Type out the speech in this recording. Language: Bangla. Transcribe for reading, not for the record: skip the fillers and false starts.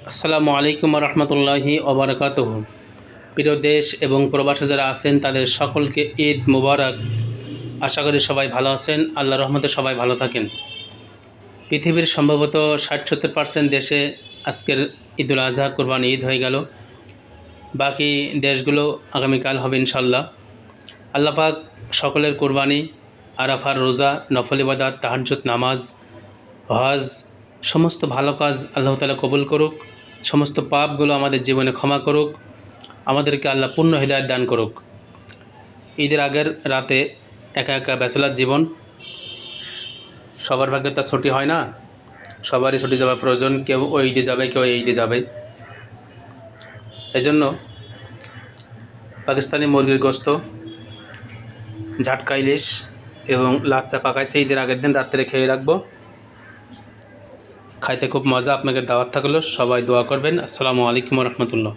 আসসালামু আলাইকুম রহমতুল্লাহি ওবরাকাতুহু। প্রিয় দেশ এবং প্রবাসী যারা আছেন তাদের সকলকে ঈদ মুবারক। আশা করি সবাই ভালো আছেন, আল্লাহর রহমতে সবাই ভালো থাকেন। পৃথিবীর সম্ভবত ৬০-৭০% দেশে আজকের ঈদুল আজহা কোরবানি ঈদ হয়ে গেল। বাকি দেশগুলো আগামীকাল হবে ইনশাল্লাহ। আল্লাহ পাক সকলের কোরবানি, আরাফার রোজা, নফল ইবাদত, তাহাজ্জুদ নামাজ, হজ সমস্ত ভালো কাজ আল্লাহ তাআলা কবুল করুক। সমস্ত পাপগুলো আমাদের জীবনে ক্ষমা করুক। আমাদেরকে আল্লাহ পূর্ণ হিদায়াত দান করুক। ঈদের আগের রাতে একা একা ব্যাচেলার জীবন, সবার ভাগ্যে তার ছুটি হয় না, সবারই ছুটি যাওয়ার প্রয়োজন। কেউ ওই ঈদে যাবে, কেউ এই ঈদে যাবে। এজন্য পাকিস্তানি মুরগির গোস্ত, ঝাটকা ইলিশ এবং লাচ্চা পাকাইছে ঈদের আগের দিন রাত্রে খেয়ে রাখবো। খাইতে খুব মজা, আপনাকে দাওয়াত থাকলো, সবাই দোয়া করবেন। আসসালামু আলাইকুম রহমতুল্লাহ।